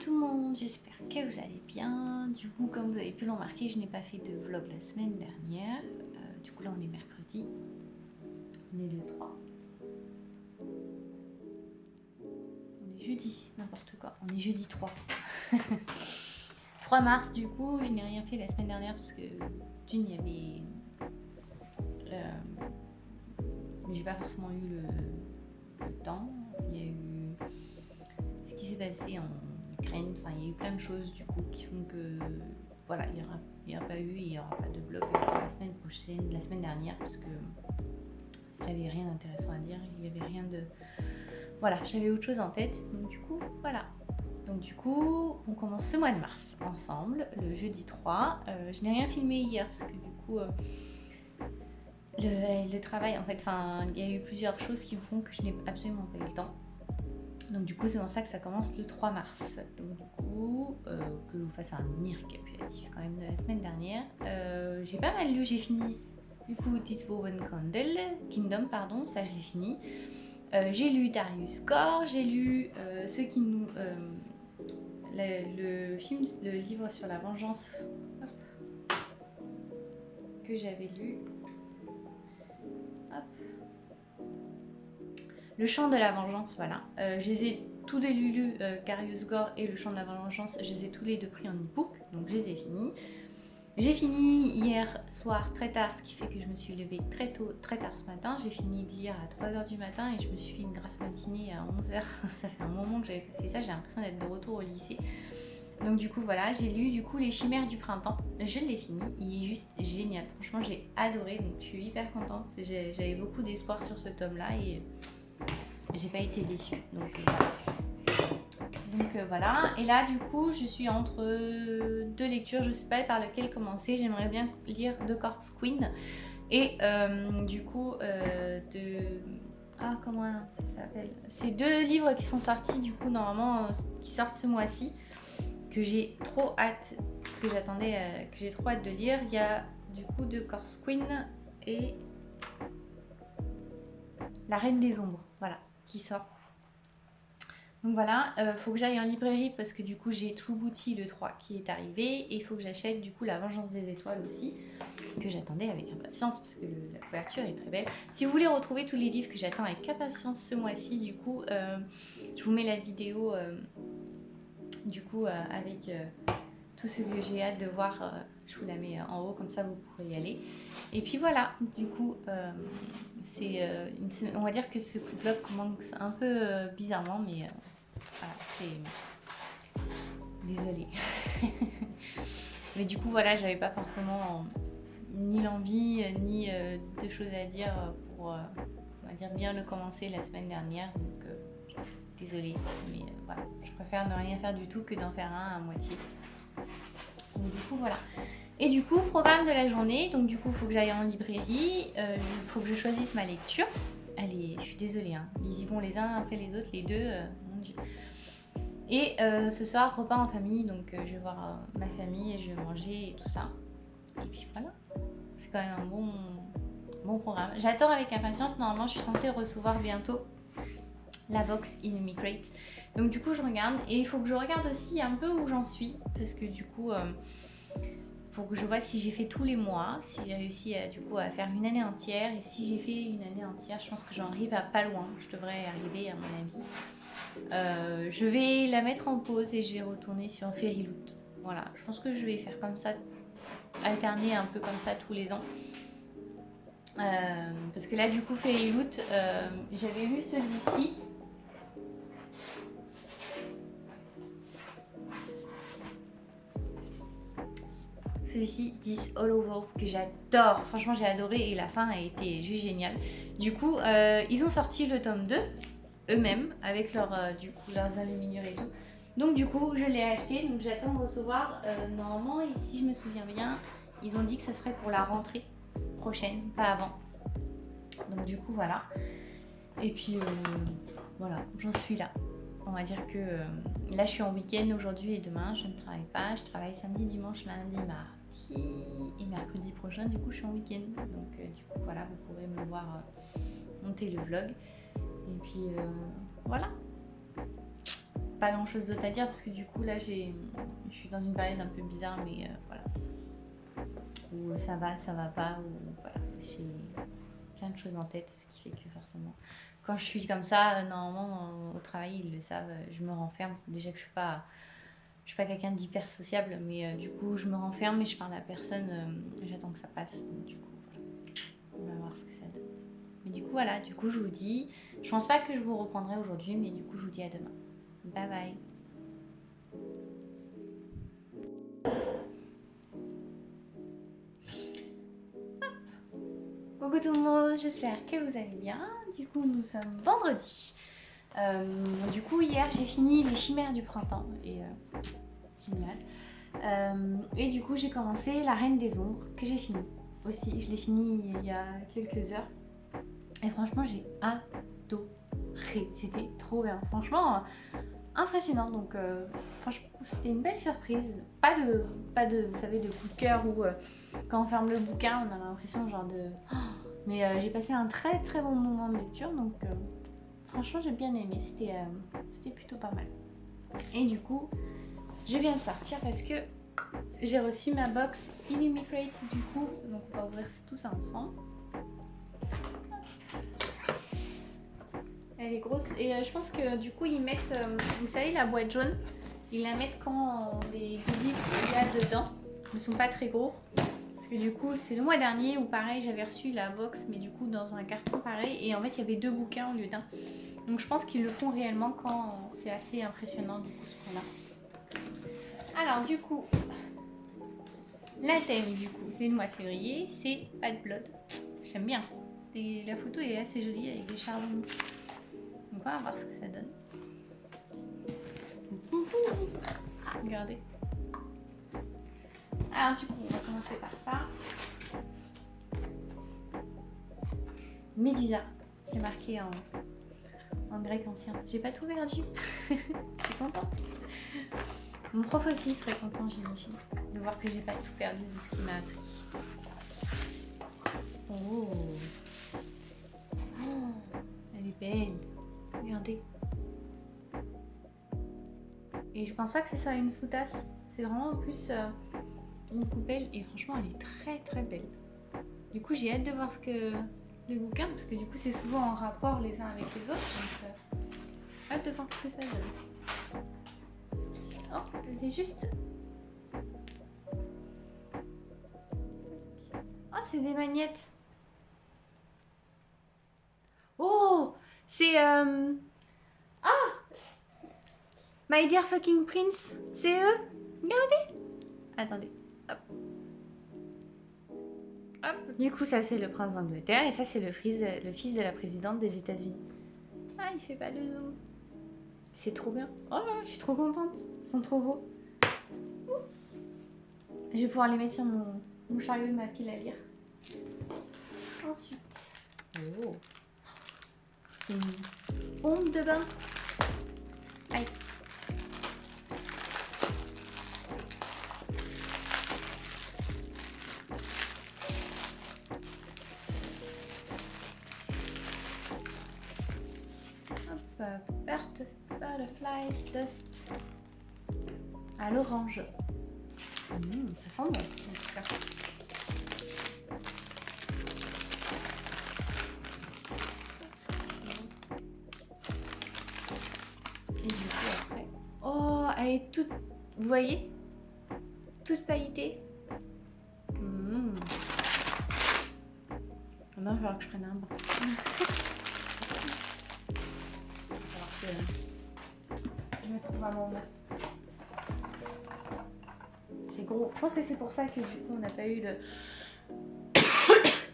tout le monde, j'espère que vous allez bien. Du coup, comme vous avez pu le remarquer, je n'ai pas fait de vlog la semaine dernière. Du coup, là, on est mercredi. On est le 3. On est jeudi, n'importe quoi. On est jeudi 3. 3 mars, du coup, je n'ai rien fait la semaine dernière parce que d'une, il y avait... j'ai pas forcément eu le temps. Il y a eu ce qui s'est passé en Ukraine. Enfin, il y a eu plein de choses du coup qui font que voilà, il y aura pas eu, il y aura pas de vlog la semaine prochaine, la semaine dernière, parce que j'avais rien d'intéressant à dire. Il y avait rien de voilà, j'avais autre chose en tête. Donc du coup, voilà. Donc du coup, on commence ce mois de mars ensemble, le jeudi 3. Je n'ai rien filmé hier parce que du coup, le travail, en fait, enfin, il y a eu plusieurs choses qui font que je n'ai absolument pas eu le temps. Donc du coup, c'est pour ça que ça commence le 3 mars. Donc du coup, que je vous fasse un mini récapitulatif quand même de la semaine dernière. J'ai pas mal lu, j'ai fini du coup This Woven Kingdom, pardon, ça je l'ai fini. J'ai lu Darius Gore, j'ai lu ceux qui nous... le livre sur la vengeance, hop, que j'avais lu. Hop. Le chant de la vengeance, voilà. Je les ai tous les lus, Darius Gore et le chant de la vengeance, je les ai tous les deux pris en e-book, donc je les ai finis. J'ai fini hier soir très tard, ce qui fait que je me suis levée très tôt, très tard ce matin. J'ai fini de lire à 3h du matin et je me suis fait une grasse matinée à 11h. Ça fait un moment que j'avais pas fait ça, j'ai l'impression d'être de retour au lycée. Donc du coup voilà, j'ai lu du coup Les Chimères du Printemps. Je l'ai fini, il est juste génial. Franchement j'ai adoré, donc je suis hyper contente. J'avais beaucoup d'espoir sur ce tome-là et j'ai pas été déçue. Donc voilà. Voilà, et là du coup je suis entre deux lectures, je sais pas par lequel commencer. J'aimerais bien lire The Corpse Queen et du coup comment ça s'appelle, c'est deux livres qui sont sortis du coup normalement, qui sortent ce mois-ci, que j'ai trop hâte, que j'attendais, que j'ai trop hâte de lire. Il y a du coup The Corpse Queen et La Reine des Ombres, voilà, qui sort. Donc voilà, faut que j'aille en librairie parce que du coup j'ai True Booty le 3 qui est arrivé et il faut que j'achète du coup La Vengeance des Étoiles aussi, que j'attendais avec impatience parce que la couverture est très belle. Si vous voulez retrouver tous les livres que j'attends avec impatience ce mois-ci, du coup je vous mets la vidéo du coup avec tout ce que j'ai hâte de voir, je vous la mets en haut, comme ça vous pourrez y aller. Et puis voilà, du coup on va dire que ce vlog commence un peu bizarrement, mais voilà, c'est... Désolée. Mais du coup, voilà, j'avais pas forcément ni l'envie, ni de choses à dire pour, on va dire, bien le commencer la semaine dernière. Donc, désolée. Mais voilà, je préfère ne rien faire du tout que d'en faire un à moitié. Donc, du coup, voilà. Et du coup, programme de la journée. Donc, du coup, il faut que j'aille en librairie. Il faut que je choisisse ma lecture. Allez, je suis désolée, hein. Ils y vont les uns après les autres, les deux, mon Dieu. Et ce soir, repas en famille, donc je vais voir ma famille et je vais manger et tout ça. Et puis voilà, c'est quand même un bon programme. J'attends avec impatience, normalement je suis censée recevoir bientôt la box Immigrate. Donc du coup je regarde, et il faut que je regarde aussi un peu où j'en suis, parce que du coup, faut que je vois si j'ai fait tous les mois, si j'ai réussi du coup à faire une année entière, et si j'ai fait une année entière, je pense que j'en arrive à pas loin, je devrais arriver à mon avis. Je vais la mettre en pause et je vais retourner sur Fairyloot. Voilà, je pense que je vais faire comme ça, alterner un peu comme ça tous les ans. Parce que là, du coup, Fairyloot, j'avais lu celui-ci. Celui-ci, This All Over, que j'adore. Franchement, j'ai adoré et la fin a été juste géniale. Du coup, ils ont sorti le tome 2 eux-mêmes avec du coup, leurs enluminures et tout. Donc du coup je l'ai acheté, donc j'attends de recevoir normalement, et si je me souviens bien, ils ont dit que ça serait pour la rentrée prochaine, pas avant. Donc du coup voilà. Et puis voilà, j'en suis là. On va dire que là je suis en week-end aujourd'hui et demain je ne travaille pas. Je travaille samedi, dimanche, lundi, mardi et mercredi prochain, du coup je suis en week-end. Donc du coup voilà, vous pourrez me voir monter le vlog. Et puis voilà. pas grand chose d'autre à dire parce que du coup là je suis dans une période un peu bizarre, mais voilà. Où ça va pas, ou voilà. J'ai plein de choses en tête, ce qui fait que forcément, quand je suis comme ça, normalement au travail ils le savent, je me renferme. Déjà que je suis pas quelqu'un d'hyper sociable, mais du coup je me renferme et je parle à personne, j'attends que ça passe. Donc, du coup voilà, on va voir ce que ça donne. Mais du coup voilà, du coup je vous dis, je pense pas que je vous reprendrai aujourd'hui, mais du coup je vous dis à demain. Bye bye. Coucou tout le monde, j'espère que vous allez bien. Du coup nous sommes vendredi. Du coup hier j'ai fini les chimères du printemps et génial. Et du coup j'ai commencé la Reine des Ombres que j'ai fini aussi. Je l'ai fini il y a quelques heures et franchement j'ai adoré. C'était trop bien. Franchement impressionnant. Donc franchement c'était une belle surprise. Pas de vous savez de coup de cœur où quand on ferme le bouquin on a l'impression genre de... Mais j'ai passé un très très bon moment de lecture donc franchement j'ai bien aimé. C'était plutôt pas mal. Et du coup je viens de sortir parce que j'ai reçu ma box Illumicrate du coup, donc on va ouvrir tout ça ensemble. Elle est grosse et je pense que du coup ils mettent, vous savez la boîte jaune, ils la mettent quand les goodies qu'il y a dedans ne sont pas très gros. Parce que du coup c'est le mois dernier où pareil j'avais reçu la box mais du coup dans un carton pareil et en fait il y avait 2 bouquins au lieu d'un. Donc je pense qu'ils le font réellement quand c'est assez impressionnant du coup ce qu'on a. Alors du coup, la thème du coup c'est le mois de février, c'est Bad Blood. J'aime bien. Et la photo est assez jolie avec des charbons. Donc on va voir ce que ça donne. Regardez. Alors du coup on va commencer par ça. Médusa, c'est marqué en grec ancien. J'ai pas tout perdu. Je suis contente. Mon prof aussi serait content, j'imagine, de voir que j'ai pas tout perdu de ce qu'il m'a appris. Oh. Oh, elle est belle. Regardez. Et je pense pas que ce soit une sous-tasse. C'est vraiment en plus une coupelle et franchement elle est très très belle. Du coup j'ai hâte de voir le bouquin parce que du coup c'est souvent en rapport les uns avec les autres. Donc hâte de voir ce que ça donne. Oh, elle est juste... Oh, c'est des magnettes. Oh, c'est... Ah, My Dear Fucking Prince. C'est eux. Regardez. Attendez. Hop. Hop. Du coup, ça c'est le prince d'Angleterre et ça c'est le fils de la présidente des États-Unis. Ah, il fait pas le zoom. C'est trop bien. Oh là, je suis trop contente. Ils sont trop beaux. Je vais pouvoir les mettre sur mon chariot de ma pile à lire. Ensuite. Oh. C'est une pompe de bain. Aïe. Butterflies Dust à l'orange. Ça sent bon en tout cas. Et du coup après... Oh, elle est toute... Vous voyez? Toute pailletée. Maintenant, il va falloir que je prenne un bain. Je me trouve à mon bain. C'est gros. Je pense que c'est pour ça que du coup on n'a pas eu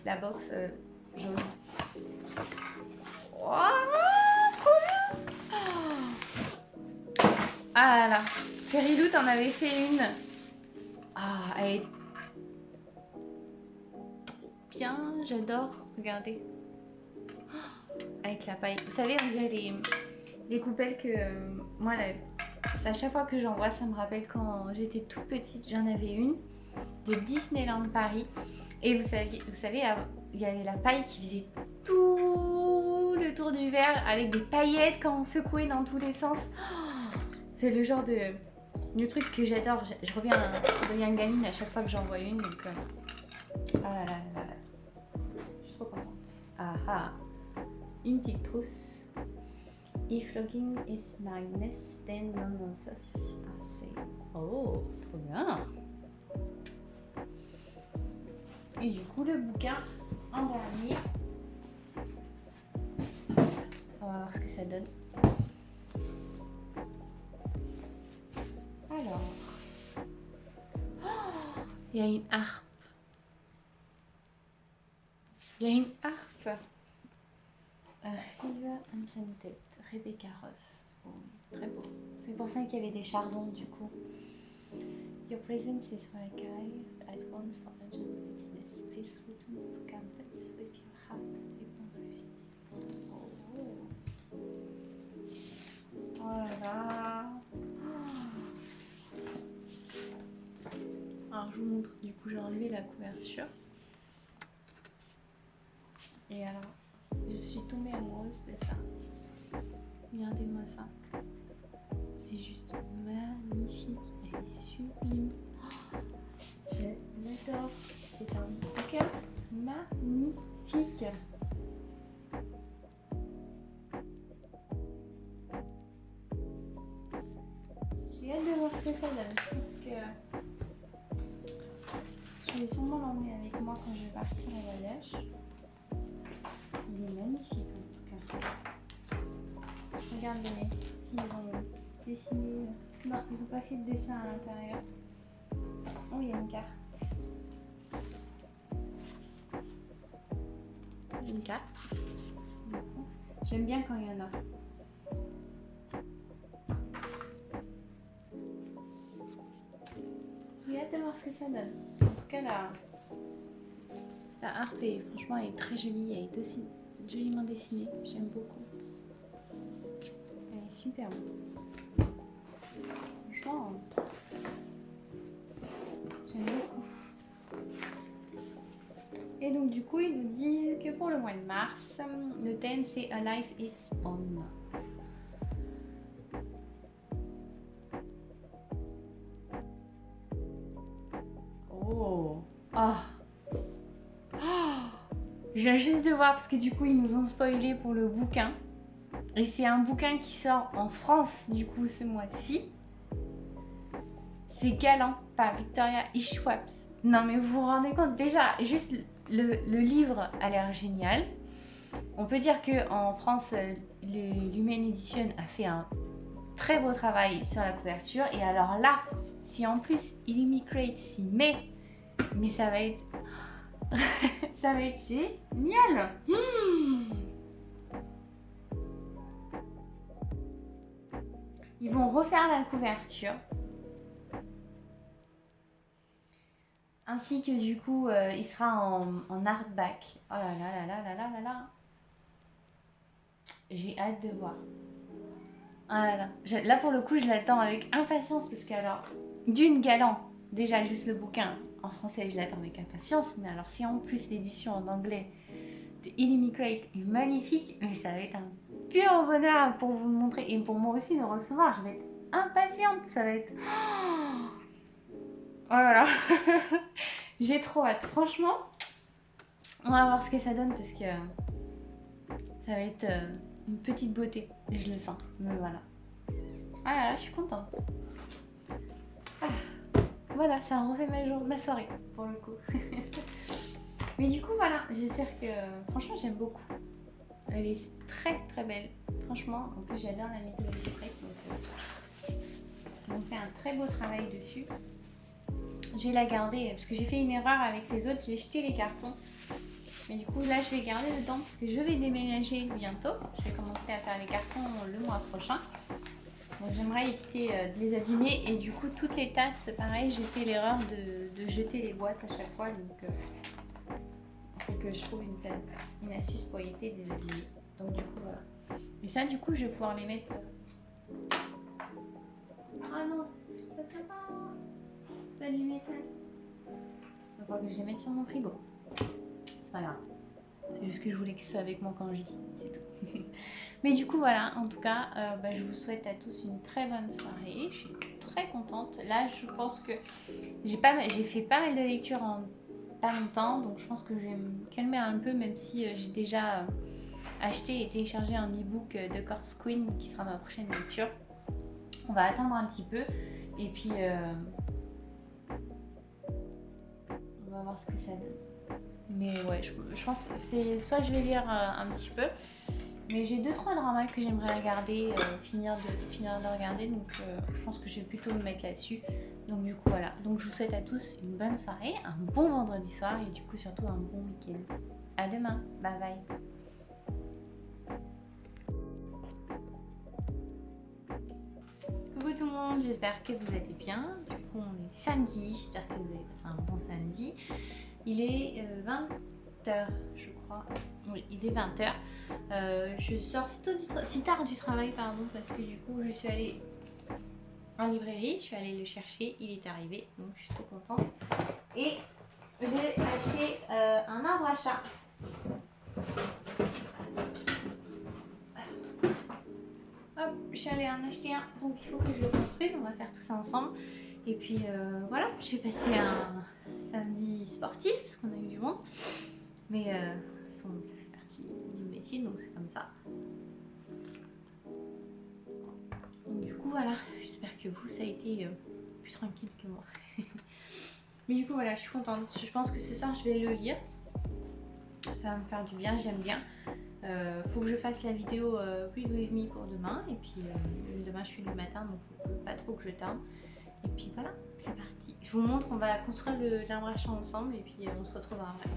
la box jaune. Oh, trop bien. Ah là là. Ferilou t'en avait fait une. Ah, elle est trop bien. J'adore. Regardez. Avec la paille. Vous savez, on dirait les coupelles que moi, à chaque fois que j'en vois, ça me rappelle quand j'étais toute petite. J'en avais une de Disneyland Paris. Et vous savez, il y avait la paille qui faisait tout le tour du verre avec des paillettes quand on secouait dans tous les sens. Oh, C'est le genre de truc que j'adore. Je reviens gamine à chaque fois que j'en vois une. Donc, ah là là là là. Je suis trop contente. Ah ah. Une petite trousse. If logging is madness, then none of us are safe. Oh, trop bien. Et du coup, le bouquin en dernier. On va voir ce que ça donne. Alors, il y a une harpe. Il y a une harpe. River Enchanted, Rebecca Ross. Oh, très beau. C'est pour ça qu'il y avait des chardons du coup. Your presence is my guide at once for urgent business. Please return to campus with your harp upon receipt. Oh là là. Alors je vous montre, du coup j'ai enlevé la couverture. Et alors, je suis tombée amoureuse de ça. Regardez-moi ça. C'est juste magnifique. Elle est sublime. Je l'adore. C'est un bouquin magnifique. J'ai hâte de voir ce que ça donne. Je pense que je vais sûrement l'emmener avec moi quand je vais partir en voyage. Il est magnifique en tout cas. Regarde les mecs, s'ils ont dessiné. Non, ils n'ont pas fait de dessin à l'intérieur. Oh, il y a une carte. Une carte. J'aime bien quand il y en a. J'ai hâte de voir ce que ça donne. En tout cas, la harpe, franchement, elle est très jolie. Elle est aussi joliment dessinée. J'aime beaucoup. Elle est super bonne. Franchement, j'aime beaucoup. Et donc, du coup, ils nous disent que pour le mois de mars, le thème c'est A Life It's On. Oh! Oh! Je viens juste de voir parce que du coup ils nous ont spoilé pour le bouquin. Et c'est un bouquin qui sort en France du coup ce mois-ci. C'est Galant par Victoria Schwartz. Non mais vous vous rendez compte déjà, juste le livre a l'air génial. On peut dire qu'en France, l'Humaine Edition a fait un très beau travail sur la couverture. Et alors là, si en plus Illuminate s'y met, mais ça va être... ça va être génial. Ils vont refaire la couverture. Ainsi que du coup, il sera en hardback. Oh là là là là là là là là. J'ai hâte de voir. Ah là là. Là pour le coup, je l'attends avec impatience parce que alors, d'une Galant, déjà juste le bouquin en français, je l'attends avec impatience. Mais alors si en plus l'édition en anglais de Illuminate est magnifique, mais ça va être un pur bonheur pour vous le montrer et pour moi aussi de recevoir. Je vais être impatiente, ça va être... Oh là là. J'ai trop hâte. Franchement, on va voir ce que ça donne parce que ça va être une petite beauté. Je le sens. Mais voilà. Ah là là, je suis contente. Ah, voilà, ça a refait ma soirée pour le coup. Mais du coup, voilà. J'espère que... franchement, j'aime beaucoup. Elle est très très belle. Franchement, en plus, j'adore la mythologie grecque. Donc, on fait un très beau travail dessus. Je vais la garder parce que j'ai fait une erreur avec les autres, j'ai jeté les cartons. Mais du coup là je vais garder dedans parce que je vais déménager bientôt. Je vais commencer à faire les cartons le mois prochain. Donc j'aimerais éviter de les abîmer et du coup toutes les tasses, pareil, j'ai fait l'erreur de jeter les boîtes à chaque fois. Donc il faut que je trouve une astuce pour éviter de les abîmer. Donc du coup voilà. Et ça du coup je vais pouvoir les mettre... Ah non, ça tient pas. Pas du métal. Il va falloir que je les mette sur mon frigo. C'est pas grave. C'est juste que je voulais qu'ils soient avec moi quand je dis. C'est tout. Mais du coup voilà, en tout cas, je vous souhaite à tous une très bonne soirée. Je suis très contente. Là, je pense que j'ai fait pas mal de lectures en pas longtemps, donc je pense que je vais me calmer un peu, même si j'ai déjà acheté et téléchargé un e-book de Corpse Queen qui sera ma prochaine lecture. On va attendre un petit peu et puis on va voir ce que ça donne. Mais ouais, je pense que c'est soit je vais lire un petit peu, mais j'ai 2-3 dramas que j'aimerais regarder, finir de regarder, donc je pense que je vais plutôt me mettre là-dessus. Donc du coup voilà, donc je vous souhaite à tous une bonne soirée, un bon vendredi soir et du coup surtout un bon week-end. À demain, bye bye. Coucou tout le monde, j'espère que vous allez bien. Du coup on est samedi, j'espère que vous avez passé un bon samedi. Il est 20h je crois. Oui, il est 20h. Je sors si tard du travail, pardon, parce que du coup je suis allée en librairie, je suis allée le chercher, il est arrivé, donc je suis trop contente. Et j'ai acheté un arbre à chat. Hop, je suis allée en acheter un, donc il faut que je le construise, on va faire tout ça ensemble. Et puis voilà, j'ai passé un samedi sportif parce qu'on a eu du monde. Mais de toute façon, ça fait partie du métier, donc c'est comme ça. Donc, du coup, voilà, j'espère que vous, ça a été plus tranquille que moi. Mais du coup, voilà, je suis contente. Je pense que ce soir, je vais le lire. Ça va me faire du bien, j'aime bien. Faut que je fasse la vidéo Read With Me pour demain. Et puis, demain, je suis du matin, donc faut pas trop que je tarde. Et puis voilà, c'est parti. Je vous montre, on va construire l'arbre à chat ensemble. Et puis, on se retrouvera après.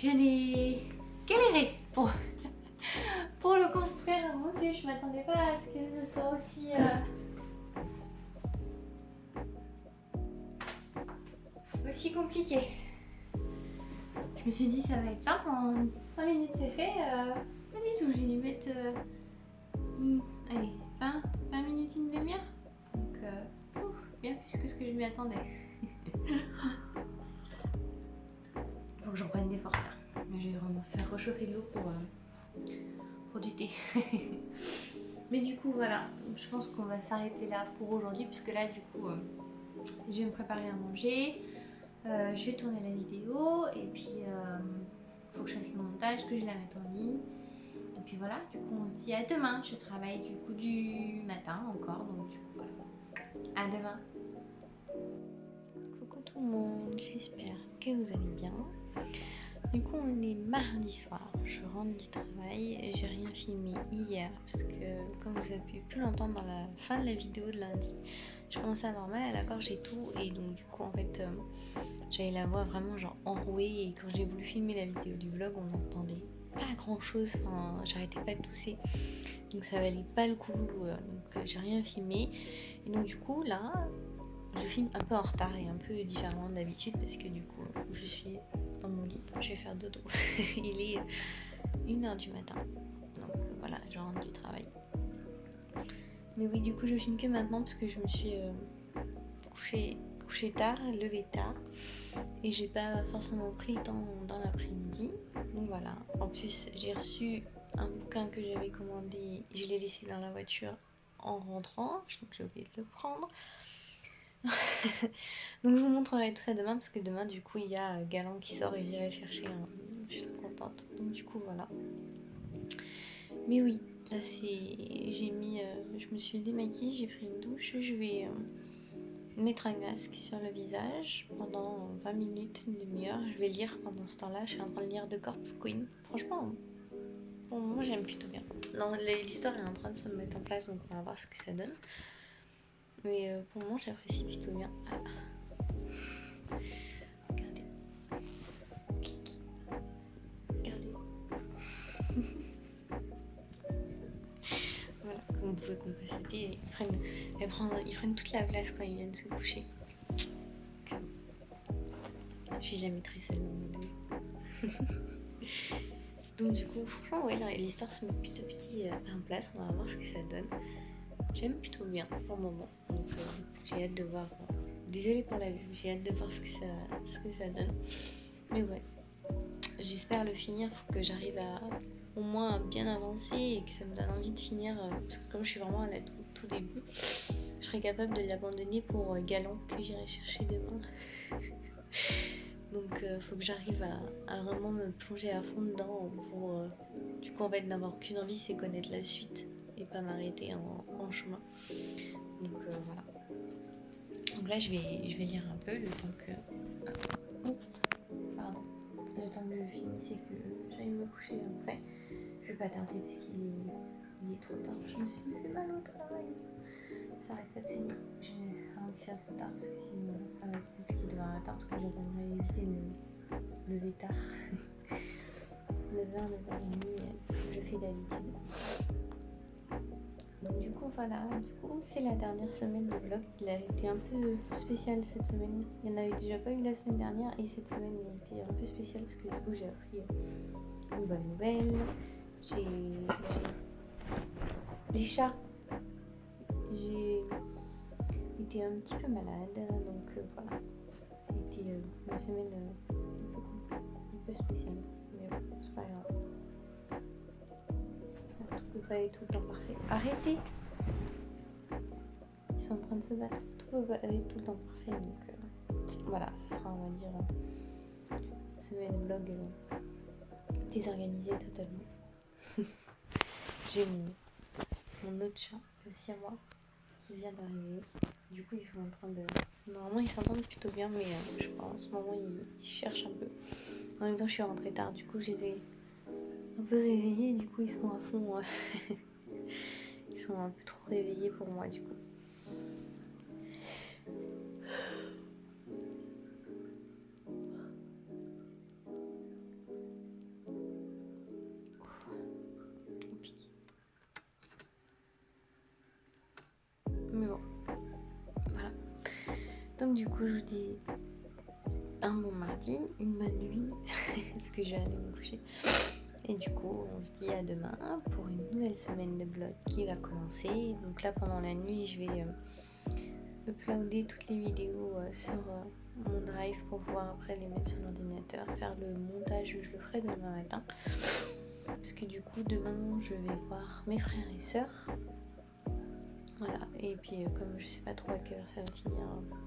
Je n'ai galéré pour le construire. Mon Dieu, je m'attendais pas à ce que ce soit aussi compliqué. Je me suis dit ça va être simple, en 5 minutes c'est fait. Pas du tout, j'ai dû mettre allez, 20 minutes, une demi-heure. Donc bien plus que ce que je m'y attendais. Faut que j'en prenne des forces. Mais je vais vraiment faire réchauffer de l'eau pour du thé. Mais du coup voilà, je pense qu'on va s'arrêter là pour aujourd'hui, puisque là du coup je vais me préparer à manger, je vais tourner la vidéo et puis faut que je fasse le montage, que je la mette en ligne. Et puis voilà, du coup on se dit à demain. Je travaille du coup du matin encore, donc du coup voilà. À demain. Coucou tout le monde, j'espère que vous allez bien. Du coup on est mardi soir, je rentre du travail, j'ai rien filmé hier parce que comme vous avez pu l'entendre dans la fin de la vidéo de lundi, je commençais à avoir mal à la gorge et tout, et donc du coup en fait j'avais la voix vraiment genre enrouée, et quand j'ai voulu filmer la vidéo du vlog on n'entendait pas grand chose, enfin j'arrêtais pas de tousser, donc ça valait pas le coup, donc j'ai rien filmé, et donc du coup là je filme un peu en retard et un peu différemment d'habitude parce que du coup je suis dans mon lit, je vais faire dodo. Il est 1h du matin, donc voilà, je rentre du travail. Mais oui, du coup je filme que maintenant parce que je me suis couchée tard, levée tard, et j'ai pas forcément pris le temps dans l'après-midi. Donc voilà, en plus j'ai reçu un bouquin que j'avais commandé, je l'ai laissé dans la voiture en rentrant, donc j'ai oublié de le prendre. Donc je vous montrerai tout ça demain, parce que demain du coup il y a Galant qui sort et j'irai le chercher, hein. Je suis trop contente. Donc du coup voilà. Mais oui, là j'ai mis, je me suis démaquillée, j'ai pris une douche, je vais mettre un masque sur le visage pendant 20 minutes, une demi-heure. Je vais lire pendant ce temps-là, je suis en train de lire The Corpse Queen. Franchement, pour moi j'aime plutôt bien. Non, l'histoire est en train de se mettre en place, donc on va voir ce que ça donne. Mais pour moi j'apprécie plutôt bien. Ah. Regardez. Regardez. Voilà, comme vous pouvez constater, ils prennent toute la place quand ils viennent se coucher. Je suis jamais très seule dans mon lit. Donc du coup, franchement, ouais, l'histoire se met plutôt petit en place. On va voir ce que ça donne. J'aime plutôt bien pour le moment. Donc j'ai hâte de voir. Désolée pour la vue, j'ai hâte de voir ce que ça donne. Mais ouais, j'espère le finir pour que j'arrive à au moins bien avancer et que ça me donne envie de finir. Parce que comme je suis vraiment à la tout début, je serais capable de l'abandonner pour Galant que j'irai chercher demain. Donc faut que j'arrive à vraiment me plonger à fond dedans pour du coup en fait n'avoir qu'une envie, c'est connaître la suite et pas m'arrêter en chemin. Donc voilà. Donc là je vais lire un peu le temps que... Oh, pardon. Le temps que je finisse et que j'aille me coucher après. Je vais pas tarder parce qu'il est trop tard. Je me suis fait mal au travail. Ça arrête pas de saigner. J'ai ralenti ça trop tard parce que sinon ça va être compliqué de voir matin parce que j'aimerais éviter de me lever tard. 9h, 9h30, je fais d'habitude. Donc du coup voilà, c'est la dernière semaine de vlog. Il a été un peu spécial cette semaine. Il n'y en avait déjà pas eu la semaine dernière et cette semaine il a été un peu spécial parce que du coup j'ai appris une bonne nouvelle. J'ai chat. J'ai été un petit peu malade, donc voilà. C'était une semaine un peu spéciale, mais bon, c'est pas grave. Tout peut pas être tout le temps parfait. Arrêtez! Ils sont en train de se battre. Tout peut pas être tout le temps parfait, donc voilà, ce sera, on va dire, une semaine vlog désorganisée totalement. J'ai mon autre chat, le siamois, qui vient d'arriver. Du coup, ils sont en train de... Normalement, ils s'entendent plutôt bien, mais je crois en ce moment, ils cherchent un peu. En même temps, je suis rentrée tard, du coup, je les ai un peu réveillés. Du coup, ils sont à fond. Ils sont un peu trop réveillés pour moi, du coup. Compliqué. Mais bon, voilà. Donc, du coup, je vous dis un bon mardi, une bonne nuit, parce que je vais aller me coucher. Et du coup, on se dit à demain pour une nouvelle semaine de vlog qui va commencer. Donc là, pendant la nuit, je vais uploader toutes les vidéos sur mon drive pour pouvoir après les mettre sur l'ordinateur. Faire le montage, je le ferai demain matin. Parce que du coup, demain, je vais voir mes frères et sœurs. Voilà. Et puis, comme je sais pas trop à quelle heure ça va finir,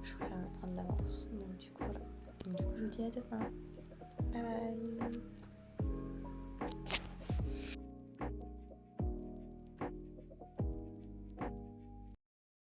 je préfère me prendre l'avance. Donc du coup, voilà. Donc du coup, je vous dis à demain. Bye bye.